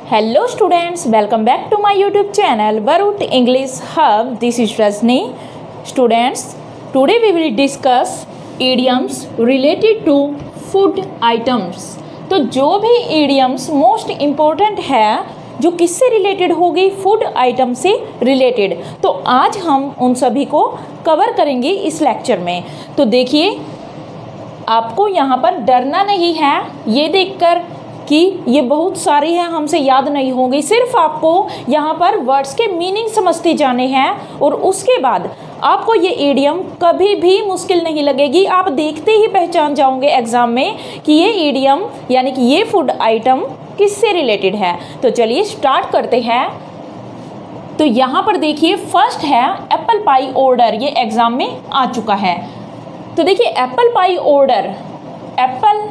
Hello students, welcome back to my YouTube channel Barut English Hub. This is Rajni. Students, today we will discuss idioms related to food items. तो जो भी idioms most important है जो किससे related होगी, food item से related, तो आज हम उन सभी को कवर करेंगे इस लेक्चर में। तो देखिए, आपको यहाँ पर डरना नहीं है ये देखकर कि ये बहुत सारी है हमसे याद नहीं होंगी। सिर्फ आपको यहाँ पर वर्ड्स के मीनिंग समझते जाने हैं और उसके बाद आपको ये इडियम कभी भी मुश्किल नहीं लगेगी। आप देखते ही पहचान जाओगे एग्जाम में कि ये इडियम यानी कि ये फूड आइटम किससे रिलेटेड है। तो चलिए स्टार्ट करते हैं। तो यहाँ पर देखिए, फर्स्ट है एप्पल पाई ऑर्डर। ये एग्जाम में आ चुका है। तो देखिए, apple pie order, apple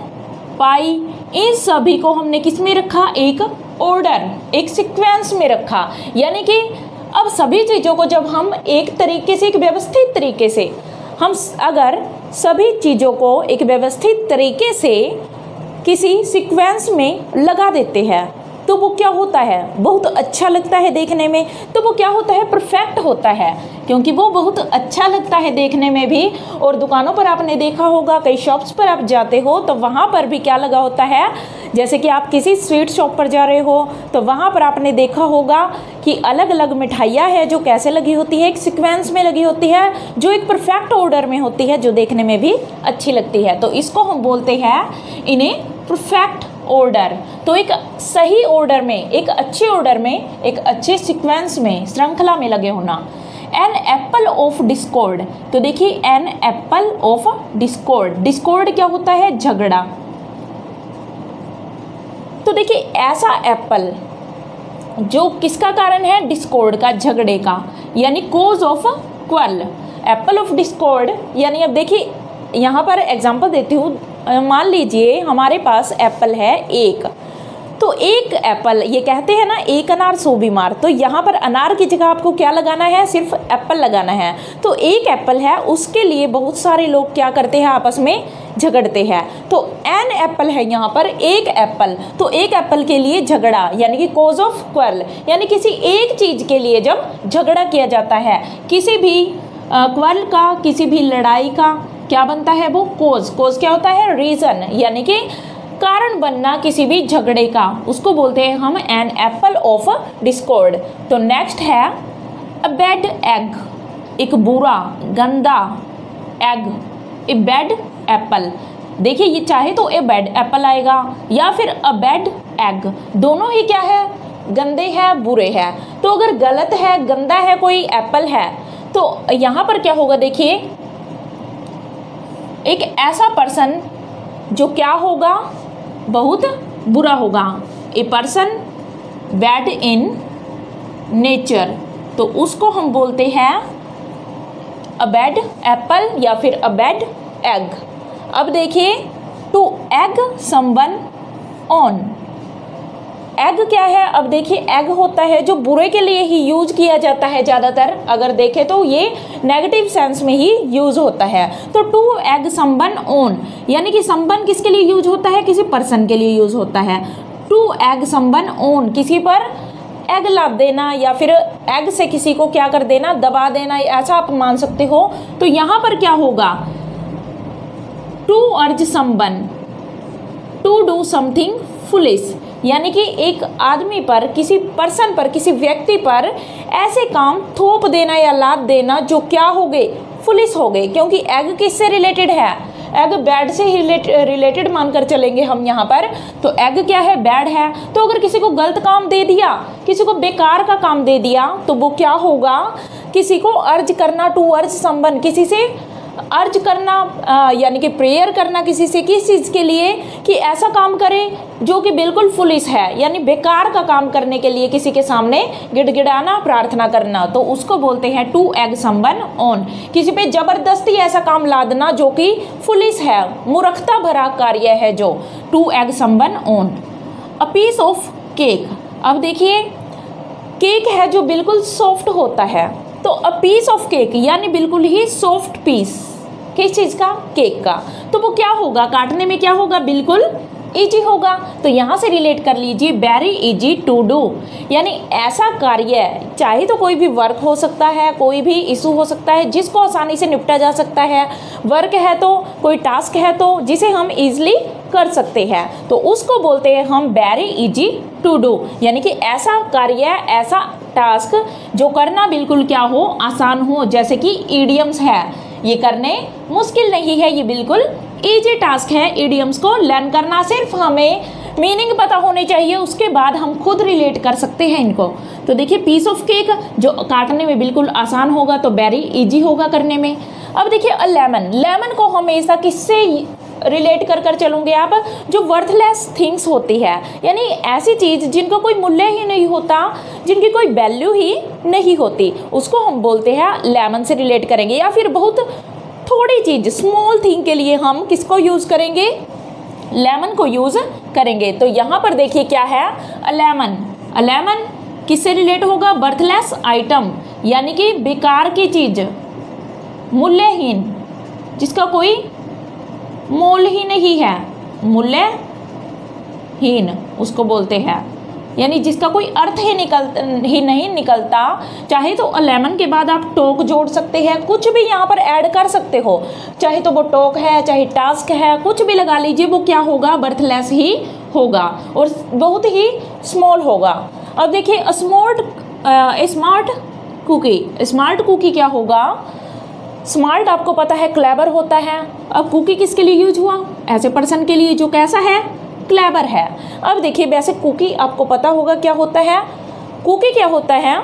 pie, इन सभी को हमने किस में रखा, एक ऑर्डर, एक सीक्वेंस में रखा। यानी कि अब सभी चीज़ों को जब हम एक तरीके से, एक व्यवस्थित तरीके से, हम अगर सभी चीज़ों को एक व्यवस्थित तरीके से किसी सीक्वेंस में लगा देते हैं तो वो क्या होता है, बहुत अच्छा लगता है देखने में। तो वो क्या होता है, परफेक्ट होता है, क्योंकि वो बहुत अच्छा लगता है देखने में भी। और दुकानों पर आपने देखा होगा, कई शॉप्स पर आप जाते हो तो वहाँ पर भी क्या लगा होता है, जैसे कि आप किसी स्वीट शॉप पर जा रहे हो तो वहाँ पर आपने देखा होगा कि अलग अलग मिठाइयाँ हैं जो कैसे लगी होती है, एक सीक्वेंस में लगी होती है, जो एक परफेक्ट ऑर्डर में होती है, जो देखने में भी अच्छी लगती है। तो इसको हम बोलते हैं इन्हें परफेक्ट ऑर्डर। तो एक सही ऑर्डर में, एक अच्छे ऑर्डर में, एक अच्छे सीक्वेंस में, श्रृंखला में लगे होना। An apple of discord. तो देखिए, an apple of discord, discord क्या होता है, झगड़ा। तो देखिए, ऐसा एप्पल जो किसका कारण है, डिस्कॉर्ड का, झगड़े का, यानी cause of quarrel, apple of discord. यानी अब देखिए, यहाँ पर एग्जांपल देती हूँ। मान लीजिए हमारे पास एप्पल है एक, तो एक एप्पल, ये कहते हैं ना एक अनार 100 बीमार, तो यहाँ पर अनार की जगह आपको क्या लगाना है, सिर्फ एप्पल लगाना है। तो एक एप्पल है, उसके लिए बहुत सारे लोग क्या करते हैं, आपस में झगड़ते हैं। तो एन एप्पल है यहाँ पर, एक एप्पल, तो एक एप्पल के लिए झगड़ा, यानी कि कोज ऑफ क्वल, यानी किसी एक चीज़ के लिए जब झगड़ा किया जाता है, किसी भी क्वल का, किसी भी लड़ाई का क्या बनता है, वो कोज। कोज क्या होता है, रीजन, यानी कि कारण बनना किसी भी झगड़े का, उसको बोलते हैं हम एन एप्पल ऑफ डिस्कॉर्ड। तो नेक्स्ट है अ बैड एग, एक बुरा गंदा एग, ए बैड एप्पल। देखिए, ये चाहे तो ए बैड एप्पल आएगा या फिर अ बैड एग, दोनों ही क्या है, गंदे हैं, बुरे हैं। तो अगर गलत है, गंदा है कोई एप्पल है, तो यहाँ पर क्या होगा, देखिए, एक ऐसा पर्सन जो क्या होगा, बहुत बुरा होगा, a person bad in nature, तो उसको हम बोलते हैं अ बैड एप्पल या फिर अ बैड एग। अब देखिए, to egg someone on, egg क्या है, अब देखिए, एग होता है जो बुरे के लिए ही यूज किया जाता है ज़्यादातर, अगर देखें तो ये नेगेटिव सेंस में ही यूज होता है। तो टू एग समवन ऑन, यानी कि समवन किसके लिए यूज होता है, किसी पर्सन के लिए यूज होता है। टू एग समवन ऑन, किसी पर एग लाद देना या फिर एग से किसी को क्या कर देना, दबा देना, ऐसा आप मान सकते हो। तो यहाँ पर क्या होगा, to urge someone to do something foolish, यानी कि एक आदमी पर, किसी पर्सन पर, किसी व्यक्ति पर ऐसे काम थोप देना या लाद देना जो क्या हो गए, फुलिश हो गए। क्योंकि एग किससे रिलेटेड है, एग बैड से ही रिलेटेड मानकर चलेंगे हम यहाँ पर। तो एग क्या है, बैड है। तो अगर किसी को गलत काम दे दिया, किसी को बेकार का काम दे दिया, तो वो क्या होगा, किसी को अर्ज करना, टू अर्ज समवन, किसी से अर्ज करना, यानी कि प्रेयर करना किसी से, किस चीज़ के लिए, कि ऐसा काम करे जो कि बिल्कुल फुलिश है, यानी बेकार का काम करने के लिए किसी के सामने गिड़गिड़ाना, प्रार्थना करना, तो उसको बोलते हैं टू एग समवन ऑन। किसी पे जबरदस्ती ऐसा काम लादना जो कि फुलिश है, मूर्खता भरा कार्य है, जो to egg someone on. A piece of cake, अब देखिए, केक है जो बिल्कुल सॉफ्ट होता है, तो अ पीस ऑफ केक यानी बिल्कुल ही सॉफ्ट पीस, किस चीज़ का, केक का। तो वो क्या होगा, काटने में क्या होगा, बिल्कुल इजी होगा। तो यहाँ से रिलेट कर लीजिए वेरी इजी टू डू, यानी ऐसा कार्य, चाहे तो कोई भी वर्क हो सकता है, कोई भी इशू हो सकता है जिसको आसानी से निपटा जा सकता है। वर्क है तो, कोई टास्क है तो जिसे हम इजीली कर सकते हैं, तो उसको बोलते हैं हम वेरी इजी टू डू, यानी कि ऐसा कार्य, ऐसा टास्क जो करना बिल्कुल क्या हो, आसान हो। जैसे कि इडियम्स है, ये करने मुश्किल नहीं है, ये बिल्कुल इजी टास्क है। इडियम्स को लर्न करना, सिर्फ हमें मीनिंग पता होने चाहिए, उसके बाद हम खुद रिलेट कर सकते हैं इनको। तो देखिए पीस ऑफ केक जो काटने में बिल्कुल आसान होगा तो वेरी इजी होगा करने में। अब देखिए अ लेमन, लेमन को हमेशा किससे रिलेट कर कर चलोगे आप, जो वर्थलेस थिंग्स होती है, यानी ऐसी चीज़ जिनका कोई मूल्य ही नहीं होता, जिनकी कोई वैल्यू ही नहीं होती, उसको हम बोलते हैं लेमन से रिलेट करेंगे। या फिर बहुत थोड़ी चीज़, स्मॉल थिंग के लिए हम किसको यूज़ करेंगे, लेमन को यूज़ करेंगे। तो यहाँ पर देखिए क्या है, अ लेमन, अ लेमन किससे रिलेट होगा, वर्थलेस आइटम, यानी कि बेकार की चीज़, मूल्यहीन, जिसका कोई मोल ही नहीं है, मूल्यहीन उसको बोलते हैं, यानी जिसका कोई अर्थ ही नहीं निकलता। चाहे तो लेमन के बाद आप टॉक जोड़ सकते हैं, कुछ भी यहाँ पर ऐड कर सकते हो, चाहे तो वो टॉक है, चाहे टास्क है, कुछ भी लगा लीजिए, वो क्या होगा, वर्थलेस ही होगा और बहुत ही स्मॉल होगा। अब देखिए स्मार्ट कुकी, स्मार्ट कुकी क्या होगा, स्मार्ट आपको पता है क्लेवर होता है। अब कुकी किसके लिए यूज हुआ, ऐसे पर्सन के लिए जो कैसा है, क्लेवर है। अब देखिए वैसे कुकी आपको पता होगा क्या होता है, कुकी क्या होता है।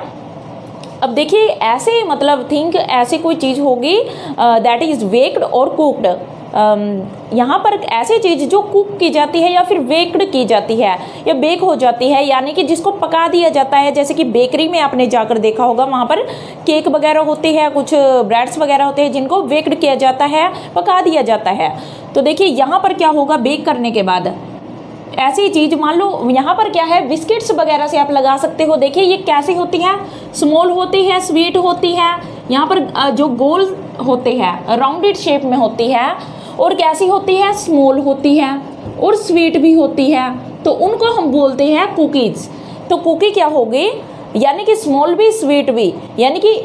अब देखिए ऐसे मतलब थिंक ऐसी कोई चीज़ होगी दैट इज़ बेक्ड और कुक्ड, यहाँ पर ऐसी चीज़ जो कुक की जाती है या फिर बेक्ड की जाती है या बेक हो जाती है, यानी कि जिसको पका दिया जाता है। जैसे कि बेकरी में आपने जाकर देखा होगा, वहाँ पर केक वगैरह होते हैं, कुछ ब्रेड्स वगैरह होते हैं जिनको बेक्ड किया जाता है, पका दिया जाता है। तो देखिए यहाँ पर क्या होगा, बेक करने के बाद ऐसी चीज़, मान लो यहाँ पर क्या है, बिस्किट्स वगैरह से आप लगा सकते हो। देखिए ये कैसी होती है, स्मॉल होती है, स्वीट होती है, यहाँ पर जो गोल होते हैं राउंडेड शेप में होती है, और कैसी होती है, स्मॉल होती है और स्वीट भी होती है, तो उनको हम बोलते हैं कुकीज़। तो कुकी क्या होगी, यानी कि स्मॉल भी स्वीट भी, यानी कि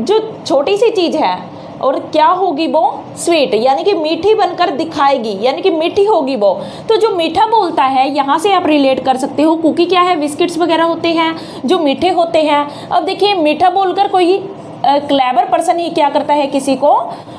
जो छोटी सी चीज़ है और क्या होगी वो, स्वीट, यानी कि मीठी बनकर दिखाएगी, यानी कि मीठी होगी वो। तो जो मीठा बोलता है, यहाँ से आप रिलेट कर सकते हो, कुकी क्या है, बिस्किट्स वगैरह होते हैं जो मीठे होते हैं। अब देखिए मीठा बोलकर कोई क्लेवर पर्सन ही क्या करता है, किसी को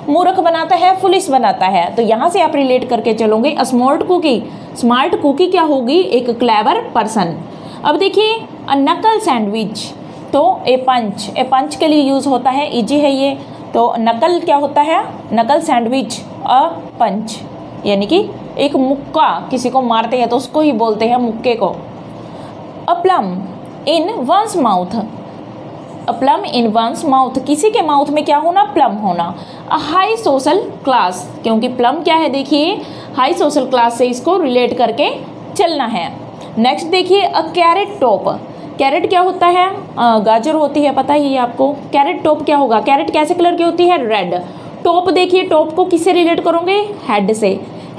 मूर्ख बनाता है, फुलिश बनाता है। तो यहाँ से आप रिलेट करके चलोगे, स्मार्ट कुकी, स्मार्ट कुकी क्या होगी, एक क्लेवर पर्सन। अब देखिए अ नकल सैंडविच, तो ए पंच के लिए यूज़ होता है, इजी है ये। तो नकल क्या होता है, नकल सैंडविच, अ पंच, यानी कि एक मुक्का, किसी को मारते हैं तो उसको ही बोलते हैं मुक्के को। अ प्लम इन वंस माउथ, अ प्लम इन वंस माउथ, किसी के माउथ में क्या होना, प्लम होना। अ हाई सोशल क्लास, क्योंकि प्लम क्या है, देखिए हाई सोशल क्लास से इसको रिलेट करके चलना है। नेक्स्ट देखिए अ कैरेट टॉप, कैरेट क्या होता है, गाजर होती है, पता ही है आपको। कैरेट टॉप क्या होगा, कैरेट कैसे कलर की होती है, रेड। टॉप देखिए, टॉप को किससे रिलेट करोगे, हेड से।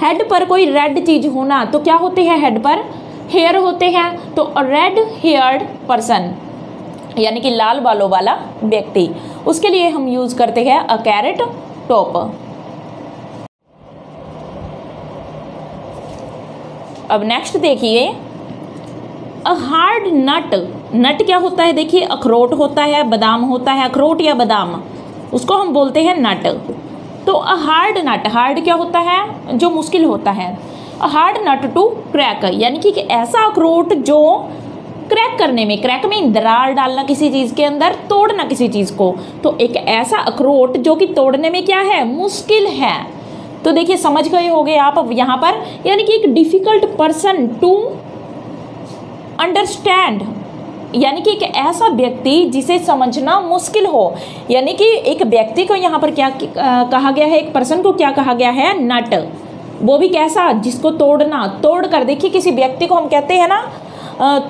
हेड पर कोई रेड चीज़ होना, तो क्या होते हैं, हेड पर हेयर होते हैं, तो रेड हेयर्ड पर्सन, यानी कि लाल बालों वाला व्यक्ति, उसके लिए हम यूज़ करते हैं अ कैरेट टॉप। अब नेक्स्ट देखिए अ हार्ड नट, नट क्या होता है, देखिए अखरोट होता है, बादाम होता है, अखरोट या बादाम, उसको हम बोलते हैं नट। तो अ हार्ड नट, हार्ड क्या होता है, जो मुश्किल होता है। A hard nut to crack, यानी कि ऐसा अखरोट जो क्रैक करने में, क्रैक में दरार डालना किसी चीज़ के अंदर, तोड़ना किसी चीज़ को, तो एक ऐसा अखरोट जो कि तोड़ने में क्या है, मुश्किल है। तो देखिए समझ गए होंगे आप अब यहाँ पर, यानी कि एक डिफ़िकल्ट पर्सन टू अंडरस्टैंड, यानी कि एक ऐसा व्यक्ति जिसे समझना मुश्किल हो, यानी कि एक व्यक्ति को यहाँ पर क्या कहा गया है, एक पर्सन को क्या कहा गया है, नट। वो भी कैसा, जिसको तोड़ना, तोड़ कर, देखिए किसी व्यक्ति को हम कहते हैं ना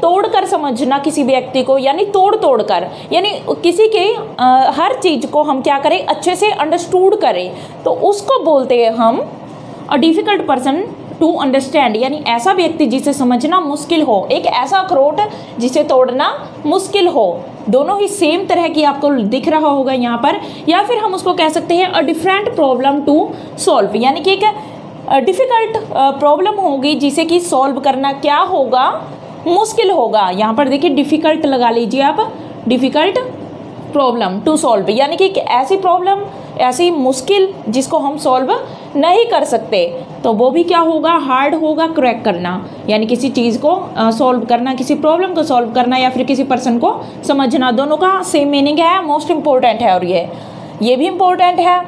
तोड़ कर समझना किसी व्यक्ति को, यानी तोड़ तोड़ कर, यानी किसी के हर चीज़ को हम क्या करें, अच्छे से अंडरस्टूड करें, तो उसको बोलते हैं हम a difficult person to understand यानी ऐसा व्यक्ति जिसे समझना मुश्किल हो, एक ऐसा अखरोट जिसे तोड़ना मुश्किल हो। दोनों ही सेम तरह की आपको दिख रहा होगा यहाँ पर। या फिर हम उसको कह सकते हैं a different problem to solve, यानी कि एक डिफ़िकल्ट प्रॉब्लम होगी जिसे कि सॉल्व करना क्या होगा, मुश्किल होगा। यहाँ पर देखिए डिफ़िकल्ट लगा लीजिए आप, डिफ़िकल्ट प्रॉब्लम टू सॉल्व, यानी कि ऐसी प्रॉब्लम, ऐसी मुश्किल जिसको हम सॉल्व नहीं कर सकते, तो वो भी क्या होगा, हार्ड होगा क्रैक करना, यानी किसी चीज़ को सॉल्व करना, किसी प्रॉब्लम को सॉल्व करना या फिर किसी पर्सन को समझना, दोनों का सेम मीनिंग है, मोस्ट इम्पोर्टेंट है। और ये भी इम्पोर्टेंट है,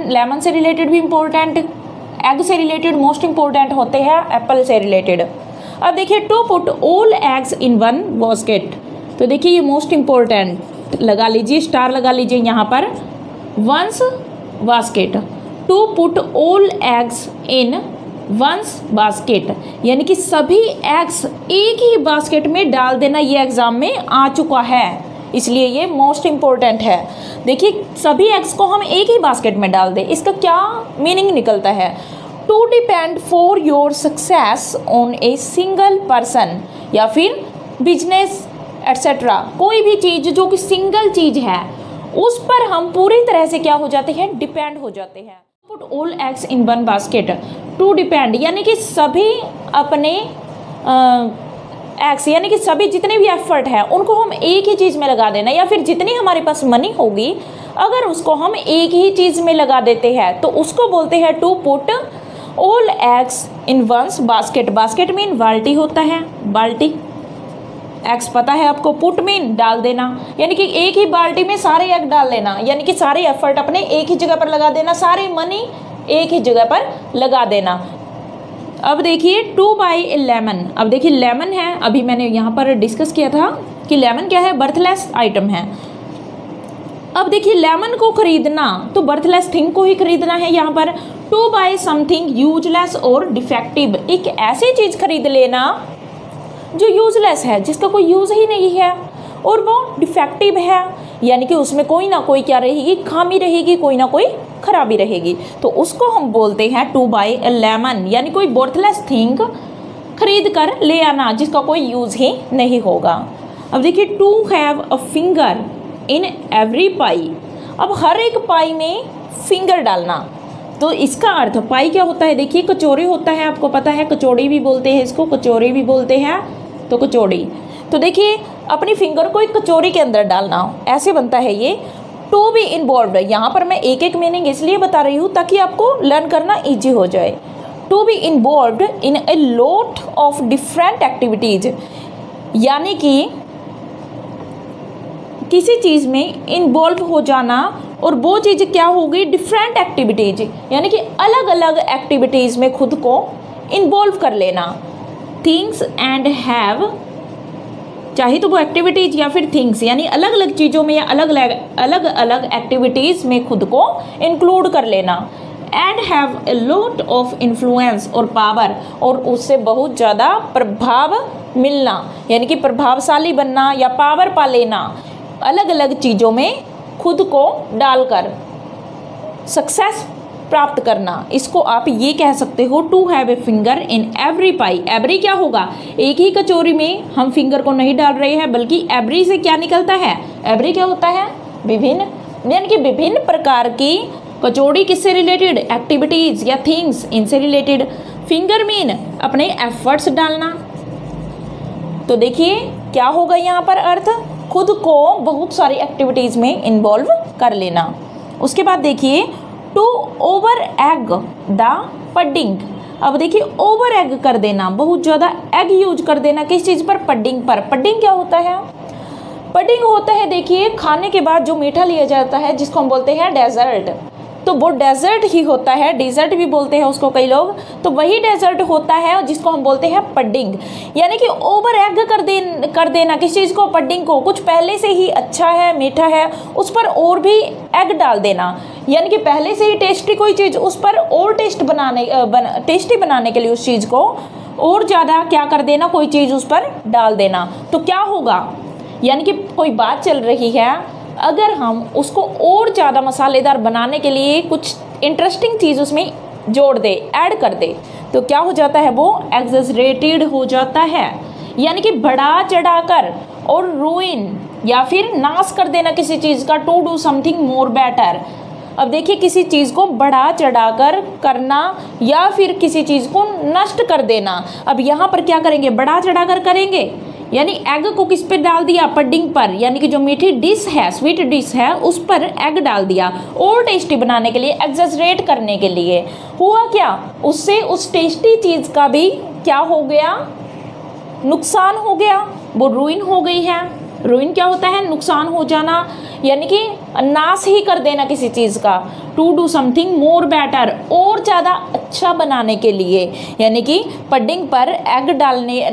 लेमन से रिलेटेड भी इम्पोर्टेंट, एग से रिलेटेड मोस्ट इम्पोर्टेंट होते हैं, एप्पल से रिलेटेड। अब देखिए to put all eggs in one basket, तो देखिए ये मोस्ट इम्पोर्टेंट लगा लीजिए, स्टार लगा लीजिए यहाँ पर, one's basket, to put all eggs in one's basket, यानी कि सभी एग्स एक ही बास्केट में डाल देना, ये एग्जाम में आ चुका है, इसलिए ये मोस्ट इम्पोर्टेंट है। देखिए सभी एग्स को हम एक ही बास्केट में डाल दें, इसका क्या मीनिंग निकलता है, to depend for your success on a single person, या फिर बिजनेस एट्सेट्रा, कोई भी चीज़ जो कि सिंगल चीज़ है उस पर हम पूरी तरह से क्या हो जाते हैं, डिपेंड हो जाते हैं। Put all eggs in one basket, to depend यानी कि सभी अपने एग्स यानी कि सभी जितने भी एफर्ट है उनको हम एक ही चीज़ में लगा देना, या फिर जितनी हमारे पास मनी होगी अगर उसको हम एक ही चीज़ में लगा देते हैं तो उसको बोलते हैं to put all eggs in one's basket. Basket mean बाल्टी होता है, बाल्टी, एग्स पता है आपको, पुट मीन डाल देना, यानी कि एक ही बाल्टी में सारे एग डाल लेना, यानी कि सारे एफर्ट अपने एक ही जगह पर लगा देना, सारे मनी एक ही जगह पर लगा देना। अब देखिए टू बाई ए लेमन, अब देखिए लेमन है, अभी मैंने यहाँ पर डिस्कस किया था कि लेमन क्या है, बर्थलेस आइटम है। अब देखिए लेमन को खरीदना तो बर्थलेस थिंग को ही खरीदना है यहाँ पर, टू बाई समथिंग यूजलेस और डिफेक्टिव, एक ऐसी चीज़ खरीद लेना जो यूजलेस है, जिसका कोई यूज़ ही नहीं है और वो डिफेक्टिव है, यानी कि उसमें कोई ना कोई क्या रहेगी, खामी रहेगी, कोई ना कोई खराबी रहेगी, तो उसको हम बोलते हैं टू बाई ए लेमन, यानी कोई वर्थलेस थिंग खरीद कर ले आना जिसका कोई यूज़ ही नहीं होगा। अब देखिए to have a finger in every pie, अब हर एक पाई में फिंगर डालना, तो इसका अर्थ पाई क्या होता है, देखिए कचौड़ी होता है, आपको पता है कचौड़ी भी बोलते हैं इसको, कचौड़ी भी बोलते हैं, तो कचौड़ी, तो देखिए अपनी फिंगर को एक कचौड़ी के अंदर डालना, ऐसे बनता है ये। टू बी इन्वॉल्व, यहाँ पर मैं एक एक मीनिंग इसलिए बता रही हूँ ताकि आपको लर्न करना ईजी हो जाए। To be involve in a lot of different activities, यानी कि किसी चीज़ में इन्वॉल्व हो जाना, और वो चीज़ क्या होगी, डिफरेंट एक्टिविटीज, यानी कि अलग अलग एक्टिविटीज़ में खुद को इन्वॉल्व कर लेना। थिंग्स एंड हैव, चाहे तो वो एक्टिविटीज़ या फिर थिंग्स, यानी अलग अलग चीज़ों में या अलग अलग एक्टिविटीज़ में खुद को इंक्लूड कर लेना। And have a lot of influence और पावर, और उससे बहुत ज़्यादा प्रभाव मिलना, यानी कि प्रभावशाली बनना या पावर पा लेना, अलग अलग चीज़ों में खुद को डालकर सक्सेस प्राप्त करना, इसको आप ये कह सकते हो to have a finger in every pie. Every क्या होगा, एक ही कचौरी में हम फिंगर को नहीं डाल रहे हैं, बल्कि एवरी से क्या निकलता है, एवरी क्या होता है, विभिन्न, यानी कि विभिन्न प्रकार की कचौड़ी किससे रिलेटेड, एक्टिविटीज़ या थिंग्स, इनसे रिलेटेड। फिंगर मीन अपने एफर्ट्स डालना, तो देखिए क्या होगा यहाँ पर अर्थ, खुद को बहुत सारी एक्टिविटीज़ में इन्वॉल्व कर लेना। उसके बाद देखिए to over egg the pudding, अब देखिए ओवर एग कर देना, बहुत ज़्यादा एग यूज कर देना, किस चीज़ पर, पडिंग पर। पडिंग क्या होता है, पडिंग होता है देखिए खाने के बाद जो मीठा लिया जाता है जिसको हम बोलते हैं डेजर्ट, तो वो डेजर्ट ही होता है, डेजर्ट भी बोलते हैं उसको कई लोग, तो वही डेजर्ट होता है जिसको हम बोलते हैं पडिंग, यानी कि ओवर एग कर देना किस चीज़ को, पडिंग को, कुछ पहले से ही अच्छा है, मीठा है, उस पर और भी एग डाल देना, यानी कि पहले से ही टेस्टी कोई चीज़ उस पर और टेस्टी बनाने के लिए उस चीज़ को और ज़्यादा क्या कर देना, कोई चीज़ उस पर डाल देना, तो क्या होगा, यानी कि कोई बात चल रही है, अगर हम उसको और ज़्यादा मसालेदार बनाने के लिए कुछ इंटरेस्टिंग चीज़ उसमें जोड़ दे, ऐड कर दे, तो क्या हो जाता है, वो एग्जैजरेटेड हो जाता है, यानी कि बढ़ा चढ़ाकर और रूइन या फिर नाश कर देना किसी चीज़ का, to do something more better. अब देखिए किसी चीज़ को बढ़ा चढ़ाकर करना या फिर किसी चीज़ को नष्ट कर देना। अब यहाँ पर क्या करेंगे, बढ़ा चढ़ाकर करेंगे, यानी एग को किस पे डाल दिया, पडिंग पर, यानी कि जो मीठी डिश है, स्वीट डिश है, उस पर एग डाल दिया और टेस्टी बनाने के लिए, एग्जैजरेट करने के लिए। हुआ क्या, उससे उस टेस्टी चीज़ का भी क्या हो गया, नुकसान हो गया, वो रूइन हो गई है। रूइन क्या होता है, नुकसान हो जाना, यानी कि नाश ही कर देना किसी चीज़ का। To do something more better, और ज़्यादा अच्छा बनाने के लिए, यानी कि पडिंग पर एग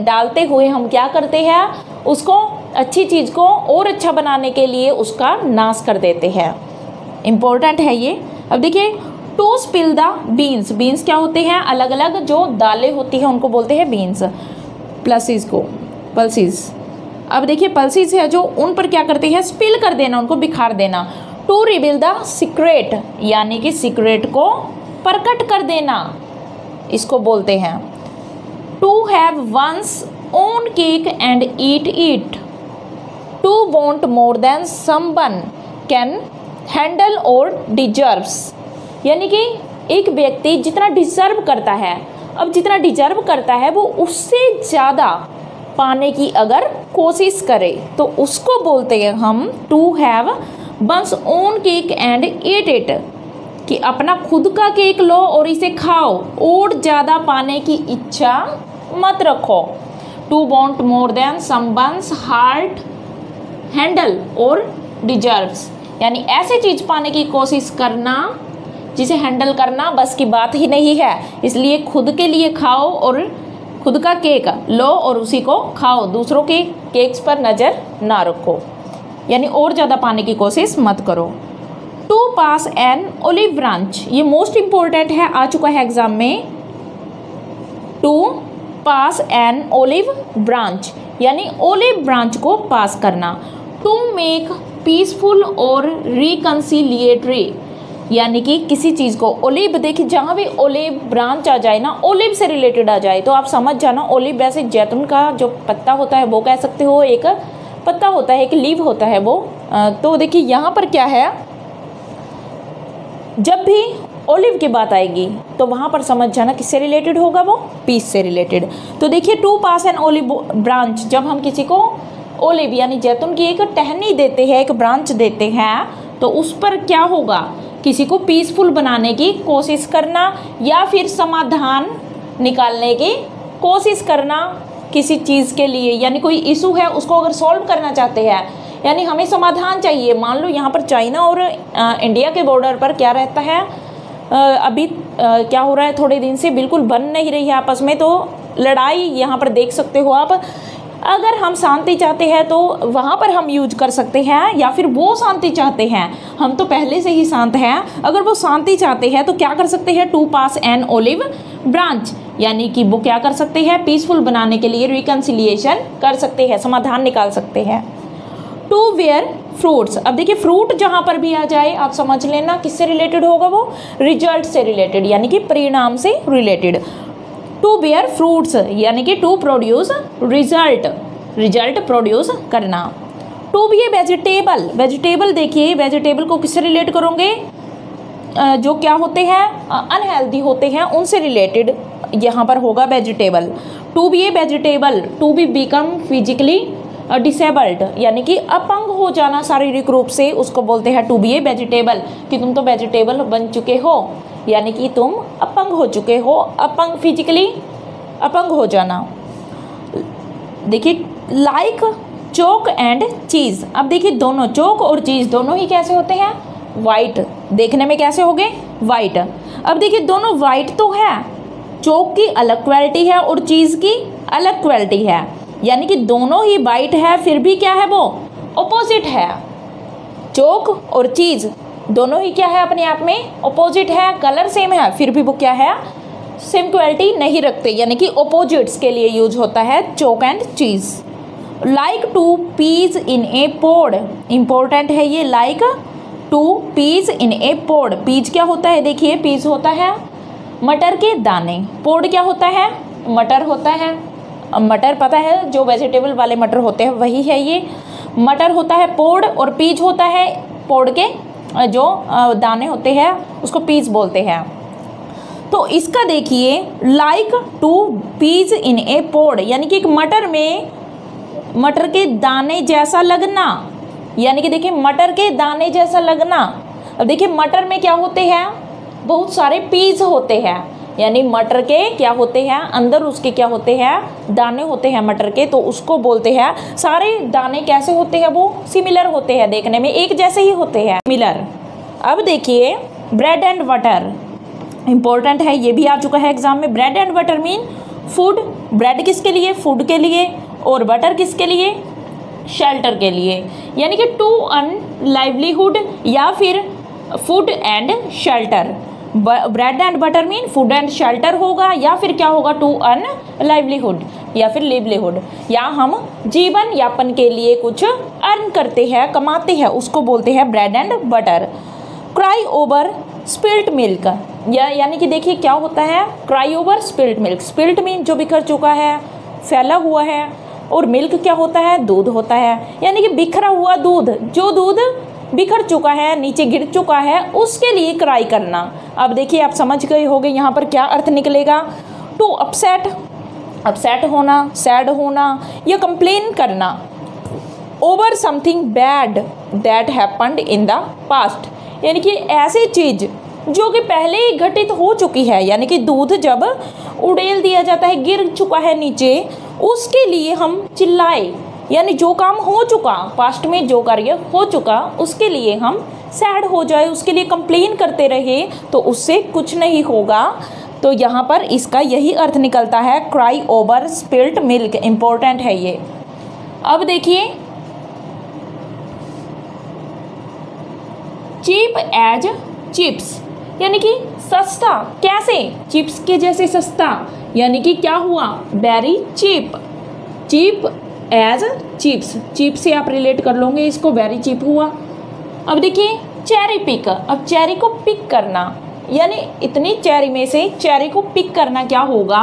डालते हुए हम क्या करते हैं, उसको अच्छी चीज़ को और अच्छा बनाने के लिए उसका नाश कर देते हैं। इम्पोर्टेंट है ये। अब देखिए to spill the beans, beans क्या होते हैं, अलग अलग जो दालें होती हैं उनको बोलते हैं बीन्स, प्लसिस को पल्सिस। अब देखिए पल्सिस है जो, उन पर क्या करते हैं, स्पिल कर देना, उनको बिखार देना। टू रिवील द सीक्रेट, यानी कि सीक्रेट को प्रकट कर देना, इसको बोलते हैं। To have one's own cake and eat it, to want more than someone can handle और डिजर्व्स, यानी कि एक व्यक्ति जितना डिजर्व करता है, अब जितना डिजर्व करता है वो उससे ज़्यादा पाने की अगर कोशिश करे तो उसको बोलते हैं हम to have one's own cake and eat it, कि अपना खुद का केक लो और इसे खाओ और ज़्यादा पाने की इच्छा मत रखो। To want more than someone's heart handle और डिजर्व्स, यानी ऐसी चीज़ पाने की कोशिश करना जिसे हैंडल करना बस की बात ही नहीं है, इसलिए खुद के लिए खाओ और खुद का केक लो और उसी को खाओ, दूसरों के केक्स पर नज़र ना रखो, यानी और ज़्यादा पाने की कोशिश मत करो। To pass an olive branch, ये मोस्ट इम्पोर्टेंट है, आ चुका है एग्जाम में। To pass an olive branch, यानी ओलिव ब्रांच को पास करना। टू मेक पीसफुल और रिकन्सिलिएटरी, यानी कि किसी चीज़ को, ओलिव देखिए जहाँ भी ओलिव ब्रांच आ जाए ना, ओलिव से रिलेटेड आ जाए तो आप समझ जाना ओलिव वैसे जैतून का जो पत्ता होता है वो कह सकते हो, एक पत्ता होता है, एक लीव होता है वो। तो देखिए यहाँ पर क्या है, जब भी ओलिव की बात आएगी तो वहाँ पर समझ जाना किससे रिलेटेड होगा, वो पीस से रिलेटेड। तो देखिए to pass an olive branch, जब हम किसी को ओलिव यानी जैतून की एक टहनी देते हैं, एक ब्रांच देते हैं, तो उस पर क्या होगा, किसी को पीसफुल बनाने की कोशिश करना या फिर समाधान निकालने की कोशिश करना किसी चीज़ के लिए, यानी कोई इशू है उसको अगर सॉल्व करना चाहते हैं, यानी हमें समाधान चाहिए। मान लो यहाँ पर चाइना और इंडिया के बॉर्डर पर क्या रहता है, अभी क्या हो रहा है, थोड़े दिन से बिल्कुल बन नहीं रही है आपस में, तो लड़ाई यहाँ पर देख सकते हो आप। अगर हम शांति चाहते हैं तो वहाँ पर हम यूज कर सकते हैं, या फिर वो शांति चाहते हैं, हम तो पहले से ही शांत हैं, अगर वो शांति चाहते हैं तो क्या कर सकते हैं, to pass an olive branch, यानी कि वो क्या कर सकते हैं, पीसफुल बनाने के लिए रिकन्सिलिएशन कर सकते हैं, समाधान निकाल सकते हैं। टू वेयर फ्रूट्स, अब देखिए फ्रूट जहाँ पर भी आ जाए आप समझ लेना किससे रिलेटेड होगा, वो रिजल्ट से रिलेटेड, यानी कि परिणाम से रिलेटेड। टू बेयर फ्रूट्स, यानी कि to produce result, result produce करना। To be a vegetable, vegetable देखिए वेजिटेबल को किससे रिलेट करोगे, जो क्या होते हैं, अनहेल्दी होते हैं, उनसे रिलेटेड यहाँ पर होगा vegetable. To be a vegetable, to be become physically disabled, यानी कि अपंग हो जाना शारीरिक रूप से, उसको बोलते हैं टू बी ए वेजिटेबल, कि तुम तो वेजिटेबल बन चुके हो, यानी कि तुम अपंग हो चुके हो, अपंग फिजिकली अपंग हो जाना। देखिए लाइक चोक एंड चीज़, अब देखिए दोनों चोक और चीज़ दोनों ही कैसे होते हैं, वाइट, देखने में कैसे हो गए, वाइट। अब देखिए दोनों वाइट तो है, चोक की अलग क्वालिटी है और चीज़ की अलग क्वालिटी है, यानी कि दोनों ही वाइट है फिर भी क्या है, वो ऑपोजिट है। चोक और चीज़ दोनों ही क्या है, अपने आप में ऑपोजिट है, कलर सेम है फिर भी वो क्या है, सेम क्वालिटी नहीं रखते, यानी कि ऑपोजिट्स के लिए यूज होता है chalk and cheese. Like two peas in a pod, important है ये, like two peas in a pod. Peas क्या होता है, देखिए पीज होता है मटर के दाने, पोड क्या होता है, मटर होता है। मटर पता है जो वेजिटेबल वाले मटर होते हैं वही है ये। मटर होता है पोड और पीज होता है, पोड के जो दाने होते हैं उसको पीज बोलते हैं। तो इसका देखिए like two peas in a पोड, यानी कि एक मटर में मटर के दाने जैसा लगना, यानी कि देखिए मटर के दाने जैसा लगना। अब देखिए मटर में क्या होते हैं, बहुत सारे पीस होते हैं, यानी मटर के क्या होते हैं, अंदर उसके क्या होते हैं, दाने होते हैं मटर के, तो उसको बोलते हैं। सारे दाने कैसे होते हैं, वो सिमिलर होते हैं, देखने में एक जैसे ही होते हैं, सिमिलर। अब देखिए ब्रेड एंड बटर इंपॉर्टेंट है, ये भी आ चुका है एग्जाम में। Bread and butter mean food, bread किसके लिए, फूड के लिए, और बटर किसके लिए, शेल्टर के लिए, यानी कि टू अर्न लाइवलीहुड या फिर food and shelter. Bread and butter mean food and shelter होगा, या फिर क्या होगा, टू अर्न लाइवलीहुड या फिर लिवलीहुड, या हम जीवन यापन के लिए कुछ अर्न करते हैं, कमाते हैं, उसको बोलते हैं bread and butter. Cry over spilt milk, यानी कि देखिए क्या होता है, cry over spilt milk, spilt mean जो बिखर चुका है, फैला हुआ है, और मिल्क क्या होता है, दूध होता है, यानी कि बिखरा हुआ दूध, जो दूध बिखर चुका है, नीचे गिर चुका है, उसके लिए क्राई करना। अब देखिए आप समझ गए होंगे यहाँ पर क्या अर्थ निकलेगा। टू अपसेट, अपसेट होना, सैड होना या कंप्लेन करना। Over something bad that happened in the past, यानी कि ऐसी चीज जो कि पहले ही घटित हो चुकी है, यानी कि दूध जब उड़ेल दिया जाता है, गिर चुका है नीचे, उसके लिए हम चिल्लाए, यानी जो काम हो चुका, पास्ट में जो कार्य हो चुका, उसके लिए हम सैड हो जाए, उसके लिए कंप्लेन करते रहे, तो उससे कुछ नहीं होगा। तो यहाँ पर इसका यही अर्थ निकलता है, cry over spilt milk, important है ये। अब देखिए चीप एज चिप्स, यानी कि सस्ता, कैसे, चिप्स के जैसे सस्ता, यानी कि क्या हुआ, very cheap, cheap as chips, chip से आप रिलेट कर लोगे इसको, वेरी चीप हुआ। अब देखिए चेरी पिक, अब चेरी को पिक करना, यानी इतनी चेरी में से चेरी को पिक करना क्या होगा,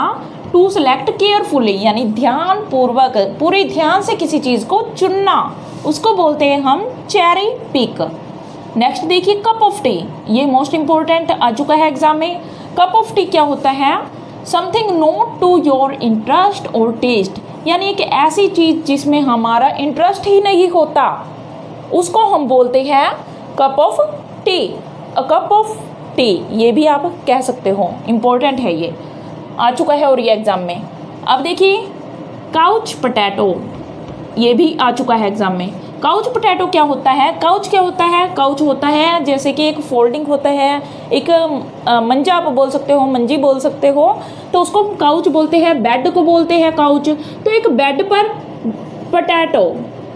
टू सेलेक्ट केयरफुली, यानी ध्यान पूर्वक, पूरे ध्यान से किसी चीज़ को चुनना, उसको बोलते हैं हम चेरी पिक। नेक्स्ट देखिए कप ऑफ टी, ये मोस्ट इंपॉर्टेंट आ चुका है एग्जाम में। कप ऑफ टी क्या होता है, something not to your interest और टेस्ट, यानी एक ऐसी चीज़ जिसमें हमारा इंटरेस्ट ही नहीं होता, उसको हम बोलते हैं cup of T, a cup of T, ये भी आप कह सकते हो, इंपॉर्टेंट है, ये आ चुका है और ये एग्जाम में। अब देखिए काउच पोटैटो, ये भी आ चुका है एग्जाम में। काउच पोटैटो क्या होता है, काउच क्या होता है, काउच होता है जैसे कि एक फोल्डिंग होता है, एक मंजा आप बोल सकते हो, मंजी बोल सकते हो, तो उसको काउच बोलते हैं, बेड को बोलते हैं काउच। तो एक बेड पर पोटैटो,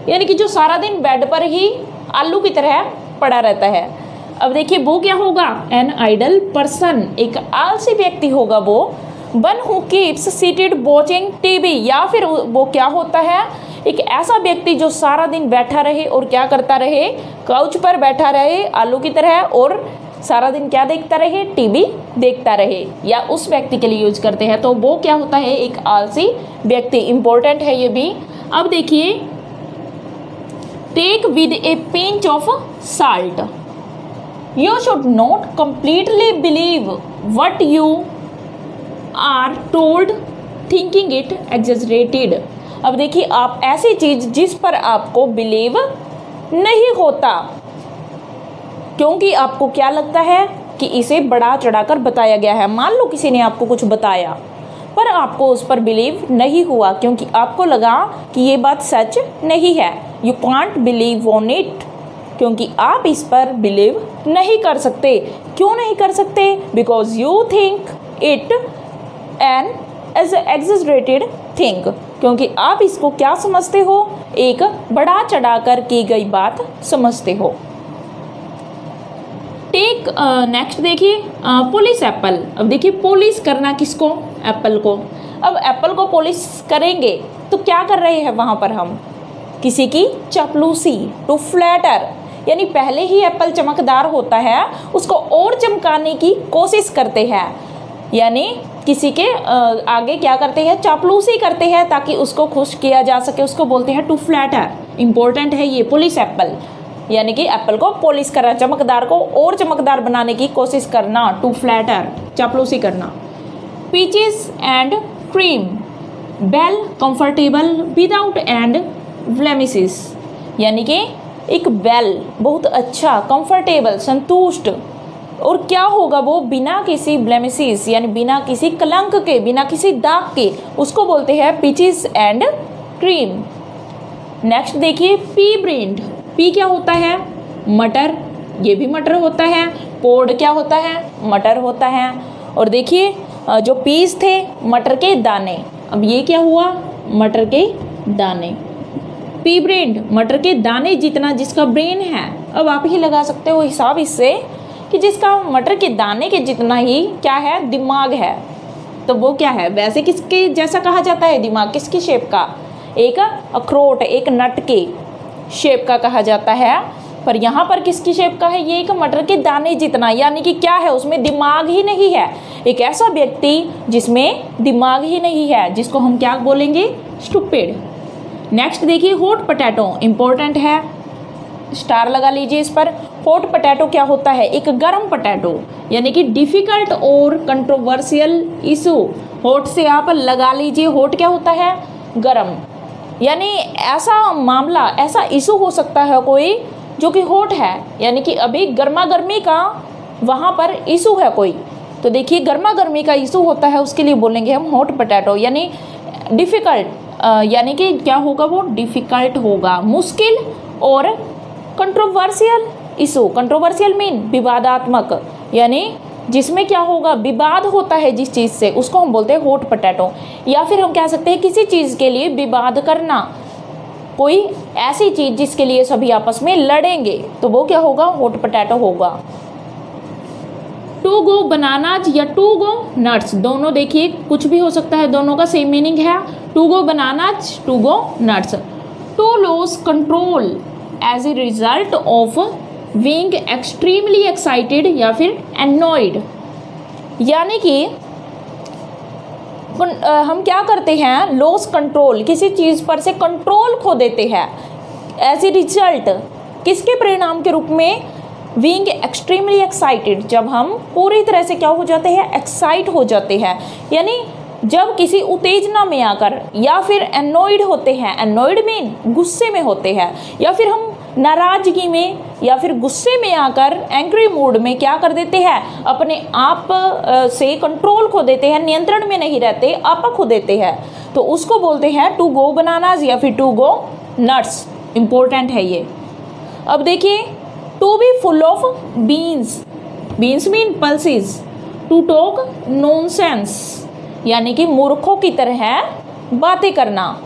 यानी कि जो सारा दिन बेड पर ही आलू की तरह पड़ा रहता है। अब देखिए वो क्या होगा, एन आइडल पर्सन, एक आलसी व्यक्ति होगा वो। One who keeps seated watching TV, या फिर वो क्या होता है, एक ऐसा व्यक्ति जो सारा दिन बैठा रहे और क्या करता रहे, काउच पर बैठा रहे आलू की तरह, और सारा दिन क्या देखता रहे, टीवी देखता रहे, या उस व्यक्ति के लिए यूज करते हैं, तो वो क्या होता है, एक आलसी व्यक्ति, इंपॉर्टेंट है ये भी। अब देखिए take with a pinch of salt, you should not completely believe what you are told thinking it exaggerated. अब देखिए आप ऐसी चीज जिस पर आपको बिलीव नहीं होता, क्योंकि आपको क्या लगता है कि इसे बढ़ा चढ़ाकर बताया गया है। मान लो किसी ने आपको कुछ बताया पर आपको उस पर बिलीव नहीं हुआ, क्योंकि आपको लगा कि ये बात सच नहीं है, you can't believe on it, क्योंकि आप इस पर बिलीव नहीं कर सकते। क्यों नहीं कर सकते, because you think it an as exaggerated thing, क्योंकि आप इसको क्या समझते हो, एक बढ़ा चढ़ाकर की गई बात समझते हो। टेक नेक्स्ट देखिए पुलिस एप्पल। अब देखिए पुलिस करना किसको, एप्पल को। अब एप्पल को पुलिस करेंगे तो क्या कर रहे हैं वहाँ पर हम, किसी की चापलूसी, टू फ्लैटर, यानी पहले ही एप्पल चमकदार होता है उसको और चमकाने की कोशिश करते हैं। यानी किसी के आगे क्या करते हैं, चापलूसी करते हैं ताकि उसको खुश किया जा सके, उसको बोलते हैं टू फ्लैटर। इंपॉर्टेंट है ये, पुलिस एप्पल, यानी कि एप्पल को पॉलिश करना, चमकदार को और चमकदार बनाने की कोशिश करना, टू फ्लैटर, चापलूसी करना। Peaches and cream, well comfortable without and blemishes, यानी कि एक वेल बहुत अच्छा, कंफर्टेबल संतुष्ट, और क्या होगा वो बिना किसी ब्लेमिसेस यानी बिना किसी कलंक के, बिना किसी दाग के, उसको बोलते हैं पीचेस एंड क्रीम। नेक्स्ट देखिए पी ब्रेंड, पी क्या होता है, मटर, ये भी मटर होता है। पोड क्या होता है, मटर होता है। और देखिए जो पीस थे मटर के दाने, अब ये क्या हुआ, मटर के दाने। पी ब्रेन, मटर के दाने जितना जिसका ब्रेन है, अब आप ही लगा सकते हो हिसाब इससे कि जिसका मटर के दाने के जितना ही क्या है, दिमाग है, तो वो क्या है, वैसे किसके जैसा कहा जाता है दिमाग, किसकी शेप का, एक अखरोट, एक नट के शेप का कहा जाता है। पर यहाँ पर किसकी शेप का है, ये एक मटर के दाने जितना, यानी कि क्या है, उसमें दिमाग ही नहीं है। एक ऐसा व्यक्ति जिसमें दिमाग ही नहीं है, जिसको हम क्या बोलेंगे, स्टूपिड। नेक्स्ट देखिए हॉट पोटैटो, इंपॉर्टेंट है, स्टार लगा लीजिए इस पर। हॉट पोटैटो क्या होता है, एक गर्म पोटैटो, यानी कि डिफिकल्ट और कंट्रोवर्शियल इशू। हॉट से आप लगा लीजिए, हॉट क्या होता है, गर्म, यानी ऐसा मामला, ऐसा इशू हो सकता है कोई जो कि हॉट है, यानी कि अभी गर्मा गर्मी का वहाँ पर इशू है कोई, तो देखिए गर्मा गर्मी का इशू होता है, उसके लिए बोलेंगे हम हॉट पोटैटो। यानी डिफ़िकल्ट, यानी कि क्या होगा, वो डिफ़िकल्ट होगा, मुश्किल, और कंट्रोवर्शियल इशू, कंट्रोवर्शियल मीन विवादात्मक, यानी जिसमें क्या होगा, विवाद होता है जिस चीज़ से, उसको हम बोलते हैं हॉट पोटैटो। या फिर हम कह सकते हैं किसी चीज़ के लिए विवाद करना, कोई ऐसी चीज़ जिसके लिए सभी आपस में लड़ेंगे, तो वो क्या होगा, हॉट पोटैटो होगा। टू गो बनानाज या टू गो नट्स, दोनों देखिए कुछ भी हो सकता है, दोनों का सेम मीनिंग है, to go bananas, to go nuts. To lose control as a result of being extremely excited या फिर एनॉयड, यानी कि हम क्या करते हैं, लॉस कंट्रोल, किसी चीज़ पर से कंट्रोल खो देते हैं, एज ए रिजल्ट, किसके परिणाम के रूप में, बीइंग एक्सट्रीमली एक्साइटेड, जब हम पूरी तरह से क्या हो जाते हैं, एक्साइट हो जाते हैं, यानी जब किसी उत्तेजना में आकर, या फिर एनॉयड होते हैं, एनॉयड मीन गुस्से में होते हैं, या फिर हम नाराजगी में या फिर गुस्से में आकर एंग्री मूड में क्या कर देते हैं, अपने आप से कंट्रोल खो देते हैं, नियंत्रण में नहीं रहते, आपा खो देते हैं, तो उसको बोलते हैं टू गो बनानाज या फिर टू गो नट्स। इंपॉर्टेंट है ये। अब देखिए to be full of beans, beans mean pulses, to talk nonsense, यानी कि मूर्खों की तरह बातें करना।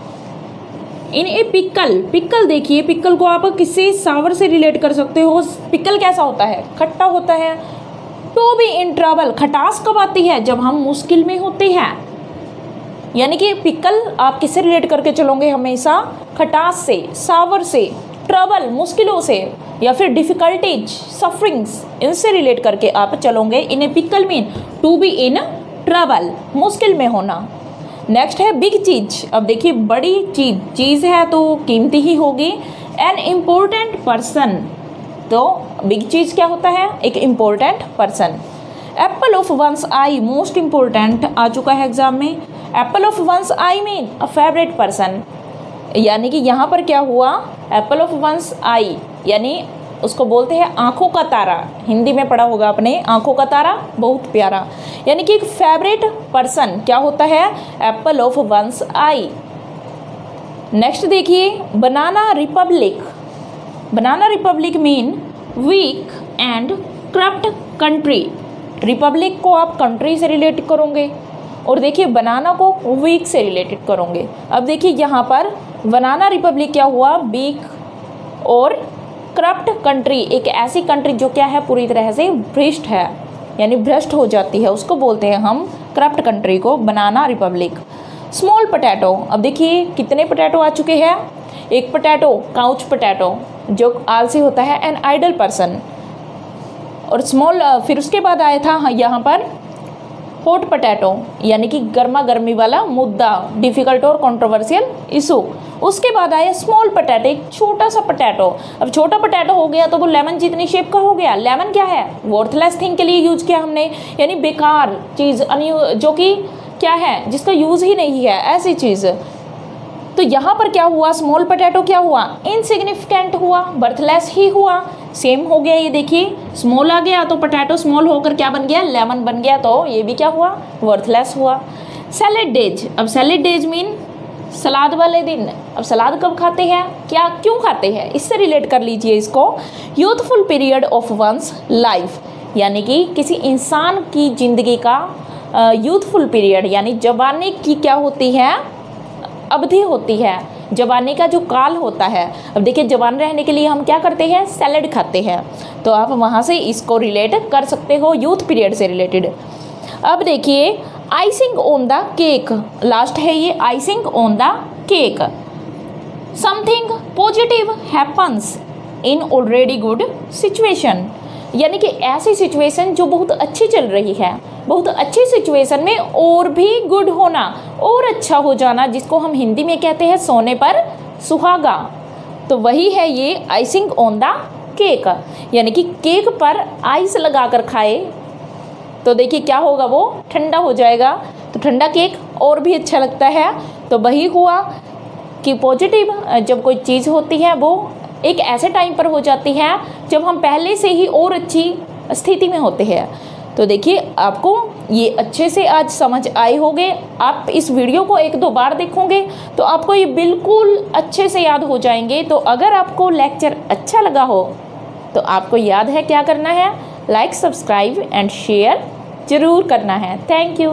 इन ए पिकल, पिकल देखिए, पिकल को आप किसी सावर से रिलेट कर सकते हो, पिकल कैसा होता है, खट्टा होता है। टू बी इन ट्रबल, खटास कब आती है, जब हम मुश्किल में होते हैं, यानी कि पिकल आप किससे रिलेट करके चलोगे, हमेशा खटास से, सावर से, ट्रबल मुश्किलों से, या फिर डिफिकल्टीज सफरिंग्स, इनसे रिलेट करके आप चलोगे। In a pickle mean to be in trouble, मुश्किल में होना। नेक्स्ट है बिग चीज, अब देखिए बड़ी चीज, चीज़ है तो कीमती ही होगी। एन इम्पोर्टेंट पर्सन, तो बिग चीज क्या होता है, एक important person. Apple of one's eye, most important आ चुका है एग्जाम में। Apple of one's eye mean a favourite person, यानी कि यहाँ पर क्या हुआ, एप्पल ऑफ वंस आई, यानी उसको बोलते हैं आंखों का तारा, हिंदी में पढ़ा होगा आपने, आंखों का तारा बहुत प्यारा, यानी कि एक फेवरेट पर्सन क्या होता है, apple of one's eye. Next देखिए banana republic, banana republic mean weak and corrupt country, republic को आप कंट्री से रिलेट करोगे, और देखिए बनाना को वीक से रिलेटेड करोगे। अब देखिए यहाँ पर बनाना रिपब्लिक क्या हुआ, वीक और करप्ट कंट्री, एक ऐसी कंट्री जो क्या है, पूरी तरह से भ्रष्ट है, यानी भ्रष्ट हो जाती है, उसको बोलते हैं हम करप्ट कंट्री को, बनाना रिपब्लिक। स्मॉल पोटैटो, अब देखिए कितने पोटैटो आ चुके हैं, एक पोटैटो काउच पोटैटो जो आलसी होता है, एन आइडल पर्सन, और स्मॉल, फिर उसके बाद आया था यहाँ पर हॉट पोटैटो यानी कि गर्मा गर्मी वाला मुद्दा, डिफ़िकल्ट और कंट्रोवर्शियल इशू। उसके बाद आया स्मॉल पोटैटो, एक छोटा सा पोटैटो। अब छोटा पोटैटो हो गया तो वो लेमन जितनी शेप का हो गया। लेमन क्या है, वर्थलेस थिंग के लिए यूज किया हमने, यानी बेकार चीज़, जो कि क्या है, जिसका यूज़ ही नहीं है, ऐसी चीज़। तो यहाँ पर क्या हुआ, स्मॉल पोटैटो क्या हुआ, इनसिग्निफिकेंट हुआ, बर्थलेस ही हुआ। सेम हो गया, ये देखिए स्मॉल आ गया तो पोटैटो स्मॉल होकर क्या बन गया, लेमन बन गया, तो ये भी क्या हुआ, वर्थलेस हुआ। सैलेड डेज, अब सैलेड डेज मीन सलाद वाले दिन। अब सलाद कब खाते हैं, क्या क्यों खाते हैं, इससे रिलेट कर लीजिए इसको। Youthful period of one's life, यानी कि किसी इंसान की ज़िंदगी का यूथफुल पीरियड यानी जवानी की क्या होती है, अवधि होती है, जवानी का जो काल होता है। अब देखिए जवान रहने के लिए हम क्या करते हैं, सैलेड खाते हैं, तो आप वहाँ से इसको रिलेट कर सकते हो यूथ पीरियड से रिलेटेड। अब देखिए icing on the cake, last है ये, icing on the cake, something positive happens in already good situation, यानी कि ऐसी सिचुएशन जो बहुत अच्छी चल रही है, बहुत अच्छी सिचुएशन में और भी गुड होना और अच्छा हो जाना, जिसको हम हिंदी में कहते हैं सोने पर सुहागा। तो वही है ये आइसिंग ऑन द केक, यानी कि केक पर आइस लगा कर खाए तो देखिए क्या होगा, वो ठंडा हो जाएगा, तो ठंडा केक और भी अच्छा लगता है। तो वही हुआ कि पॉजिटिव जब कोई चीज़ होती है वो एक ऐसे टाइम पर हो जाती है जब हम पहले से ही और अच्छी स्थिति में होते हैं। तो देखिए आपको ये अच्छे से आज समझ आए होंगे। आप इस वीडियो को 1-2 बार देखोगे तो आपको ये बिल्कुल अच्छे से याद हो जाएंगे। तो अगर आपको लेक्चर अच्छा लगा हो तो आपको याद है क्या करना है, लाइक, सब्सक्राइब एंड शेयर ज़रूर करना है। Thank you.